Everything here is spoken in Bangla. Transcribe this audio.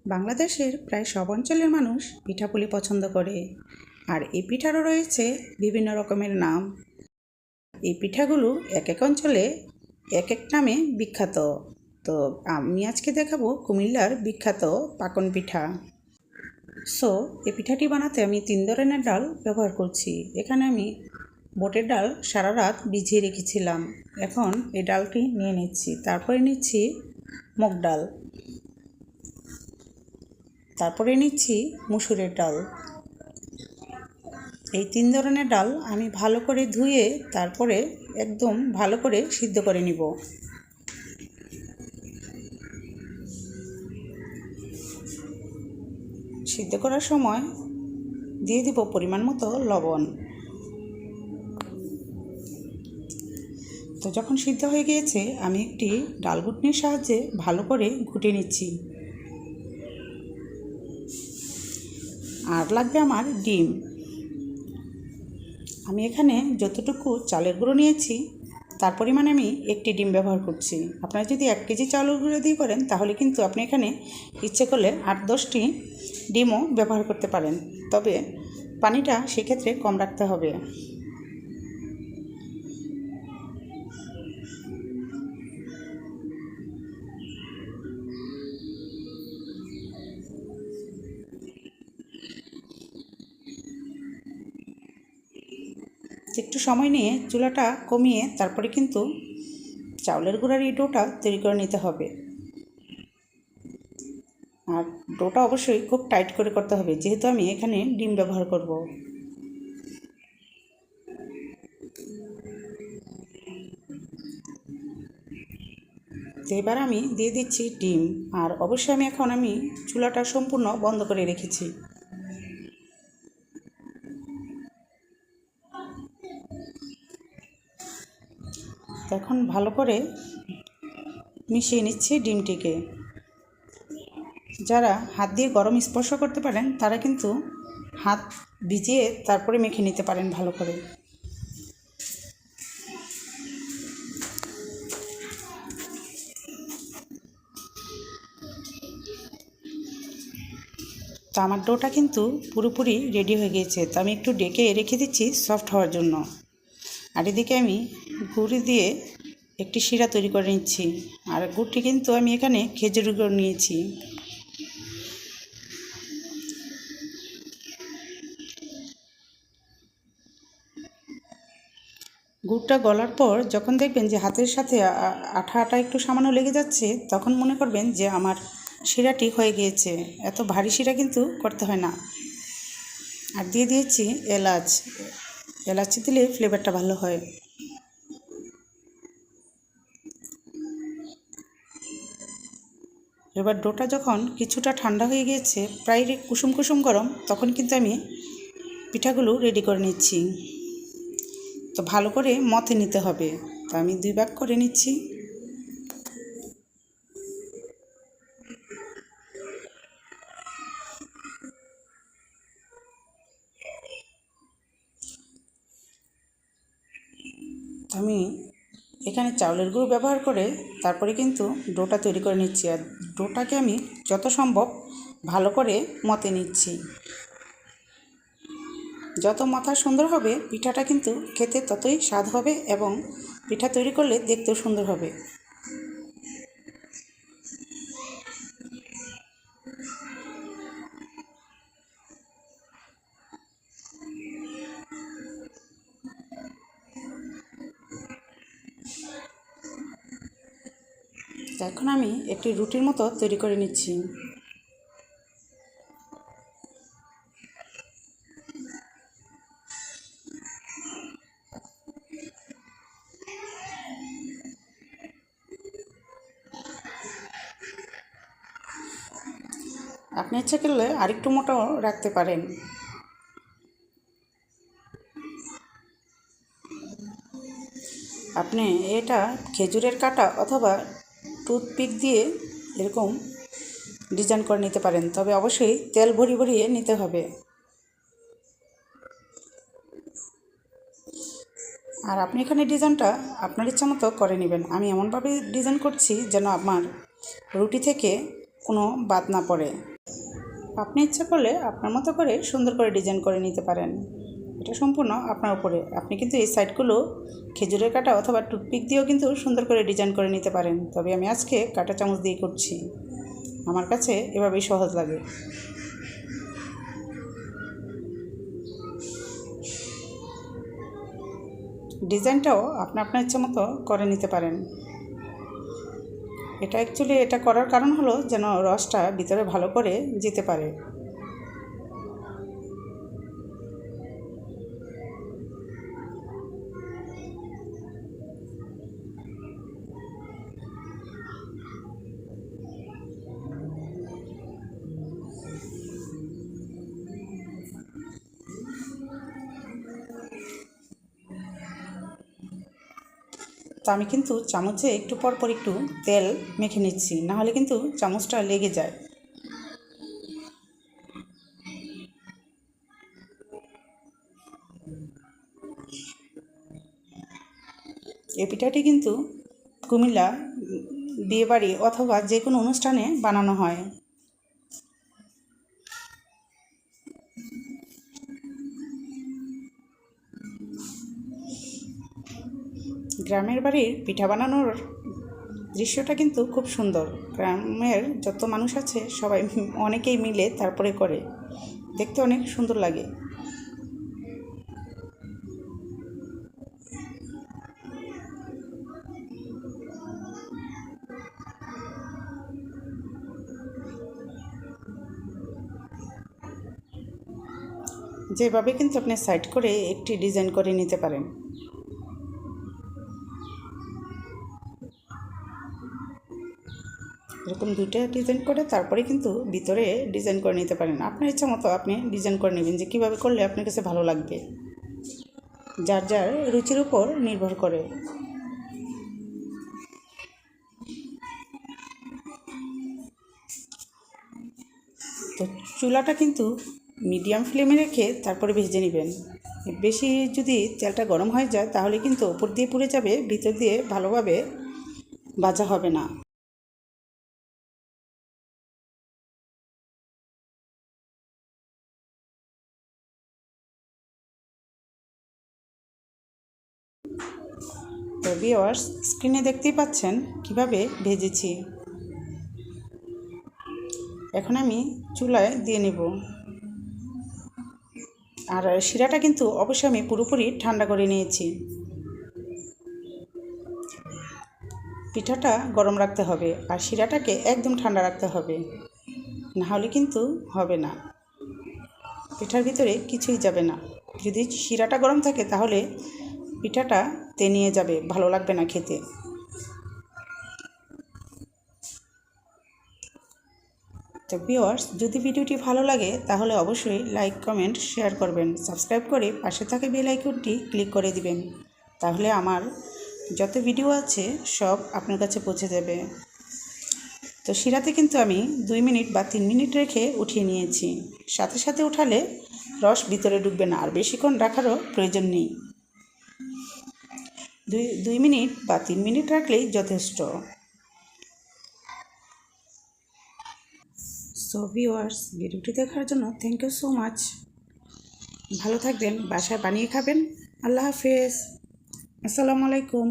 বাংলাদেশের প্রায় সব অঞ্চলের মানুষ পিঠাপুলি পছন্দ করে। আর এই পিঠারও রয়েছে বিভিন্ন রকমের নাম। এই পিঠাগুলো এক এক অঞ্চলে এক এক নামে বিখ্যাত। তো আমি আজকে দেখাবো কুমিল্লার বিখ্যাত পাকন পিঠা। এই পিঠাটি বানাতে আমি 3 ধরনের ডাল ব্যবহার করছি। এখানে আমি বুটের ডাল সারা রাত ভিজিয়ে রেখেছিলাম। এখন এই ডালটি নিয়ে নিচ্ছি। তারপরে নিচ্ছি মুগ ডাল, তারপরে নিচ্ছি মুসুরের ডাল। এই 3 ধরনের ডাল আমি ভালো করে ধুয়ে তারপরে একদম ভালো করে সিদ্ধ করে নিব। সিদ্ধ করার সময় দিয়ে দিব পরিমাণ মতো লবণ। তো যখন সিদ্ধ হয়ে গিয়েছে আমি একটি ডাল ঘুটনির সাহায্যে ভালো করে ঘুটে নিচ্ছি। আর লাগবে আমার ডিম। আমি এখানে যতটুকু চালের গুঁড়ো নিয়েছি তার পরিমাণে আমি একটি ডিম ব্যবহার করছি। আপনারা যদি 1 কেজি চালের গুঁড়ো দিয়ে করেন তাহলে কিন্তু আপনি এখানে ইচ্ছে করলে 8-10টি ডিমও ব্যবহার করতে পারেন, তবে পানিটা সেক্ষেত্রে কম রাখতে হবে। একটু সময় নিয়ে চুলাটা কমিয়ে তারপরে কিন্তু চাউলের গুঁড়ার এই ডোটা তৈরি করে নিতে হবে। আর ডোটা অবশ্যই খুব টাইট করে করতে হবে, যেহেতু আমি এখানে ডিম ব্যবহার করব। তো এবার আমি দিয়ে দিচ্ছি ডিম। আর অবশ্যই আমি চুলাটা সম্পূর্ণ বন্ধ করে রেখেছি। এখন ভালো করে মিশিয়ে নিচ্ছি ডিমটিকে। যারা হাত দিয়ে গরম স্পর্শ করতে পারেন তারা কিন্তু হাত ভিজিয়ে তারপরে মেখে নিতে পারেন ভালো করে। তো আমার ডোটা কিন্তু পুরোপুরি রেডি হয়ে গিয়েছে। তো আমি একটু ডেকে রেখে দিচ্ছি সফট হওয়ার জন্য। আর এদিকে আমি গুড় দিয়ে একটি শিরা তৈরি করে নিচ্ছি। আর গুড়টি কিন্তু আমি এখানে খেজুর গুড় নিয়েছি। গুড়টা গলার পর যখন দেখবেন যে হাতের সাথে আঠা আঠা একটু সামান্য লেগে যাচ্ছে, তখন মনে করবেন যে আমার শিরাটি হয়ে গিয়েছে। এত ভারী শিরা কিন্তু করতে হয় না। আর দিয়ে দিয়েছি এলাচ। এলাচি দিলে ফ্লেভারটা ভালো হয়। এবার ডোটা যখন কিছুটা ঠান্ডা হয়ে গিয়েছে, প্রায় কুসুম কুসুম গরম, তখন কিন্তু আমি পিঠাগুলো রেডি করে নিচ্ছি। তো ভালো করে মথে নিতে হবে। তো আমি 2 ভাগ করে নিচ্ছি। আমি এখানে চাউলের গুঁড়ো ব্যবহার করে তারপরে কিন্তু ডোটা তৈরি করে নিচ্ছি। আর ডোটাকে আমি যত সম্ভব ভালো করে মথে নিচ্ছি। যত মথা সুন্দর হবে পিঠাটা কিন্তু খেতে ততই স্বাদ হবে এবং পিঠা তৈরি করলে দেখতেও সুন্দর হবে। এখন আমি একটি রুটির মতো তৈরি করে নিচ্ছি। আপনি ইচ্ছে করলে আরেকটু মোটাও রাখতে পারেন। আপনি এটা খেজুরের কাঁটা অথবা টুথপিক দিয়ে এরকম ডিজাইন করে নিতে পারেন, তবে অবশ্যই তেল ভরিয়ে নিতে হবে। আর আপনি এখানে ডিজাইনটা আপনার ইচ্ছা মতো করে নেবেন। আমি এমনভাবে ডিজাইন করছি যেন আমার রুটি থেকে কোনো বাদ না পড়ে। আপনি ইচ্ছা করলে আপনার মতো করে সুন্দর করে ডিজাইন করে নিতে পারেন, এটা সম্পূর্ণ আপনার উপরে। আপনি কিন্তু এই সাইডগুলো খেজুরের কাঁটা অথবা টুথপিক দিয়েও কিন্তু সুন্দর করে ডিজাইন করে নিতে পারেন, তবে আমি আজকে কাঁটা চামচ দিয়ে করছি। আমার কাছে এভাবেই সহজ লাগে। ডিজাইনটাও আপনার ইচ্ছা মতো করে নিতে পারেন। এটা করার কারণ হলো যেন রসটা ভিতরে ভালো করে যেতে পারে। তো আমি কিন্তু চামচে একটু পর পর একটু তেল মেখে নিচ্ছি, নাহলে কিন্তু চামচটা লেগে যায়। এই পিঠাটি কিন্তু কুমিল্লা বিয়েবাড়ি অথবা যে কোনো অনুষ্ঠানে বানানো হয়। গ্রামের বাড়ির পিঠা বানানোর দৃশ্যটা কিন্তু খুব সুন্দর। গ্রামের যত মানুষ আছে সবাই অনেকেই মিলে তারপরে করে, দেখতে অনেক সুন্দর লাগে। যেভাবে কিন্তু আপনি সাইড করে একটি ডিজাইন করে নিতে পারেন। এরকম দুইটা ডিজাইন করে তারপরে কিন্তু ভিতরে ডিজাইন করে নিতে পারেন। আপনার ইচ্ছা মতো আপনি ডিজাইন করে নেবেন যে কীভাবে করলে আপনার কাছে ভালো লাগবে, যার যার রুচির উপর নির্ভর করে। তো চুলাটা কিন্তু মিডিয়াম ফ্লেমে রেখে তারপরে ভেজে নেবেন। বেশি যদি তেলটা গরম হয়ে যায় তাহলে কিন্তু উপর দিয়ে পুড়ে যাবে, ভিতর দিয়ে ভালোভাবে ভাজা হবে না। তো ভিউয়ার্স, স্ক্রিনে দেখতেই পাচ্ছেন কিভাবে ভেজেছি। এখন আমি চুলায় দিয়ে নেব। আর শিরাটা কিন্তু অবশ্যই আমি পুরোপুরি ঠান্ডা করে নিয়েছি। পিঠাটা গরম রাখতে হবে আর শিরাটাকে একদম ঠান্ডা রাখতে হবে, নাহলে কিন্তু হবে না, পিঠার ভিতরে কিছুই যাবে না। যদি শিরাটা গরম থাকে তাহলে পিঠাটা তেনিয়ে যাবে, ভালো লাগবে না খেতে। তো ভিউয়ার্স, যদি ভিডিওটি ভালো লাগে তাহলে অবশ্যই লাইক, কমেন্ট, শেয়ার করবেন। সাবস্ক্রাইব করে পাশে থাকা বেল আইকনটি ক্লিক করে দিবেন, তাহলে আমার যত ভিডিও আছে সব আপনার কাছে পৌঁছে যাবে। তো শিরাতে কিন্তু আমি 2 মিনিট বা 3 মিনিট রেখে উঠিয়ে নিয়েছি। সাথে সাথে উঠালে রস ভিতরে ঢুকবে না, আর বেশিক্ষণ রাখারও প্রয়োজন নেই। 2 মিনিট বা 3 মিনিট রাখলেই যথেষ্ট। সো ভিউয়ার্স, ভিডিওটি দেখার জন্য থ্যাংক ইউ সো মাচ। ভালো থাকবেন, বাসায় বানিয়ে খাবেন। আল্লাহ হাফেজ, আসসালামু আলাইকুম।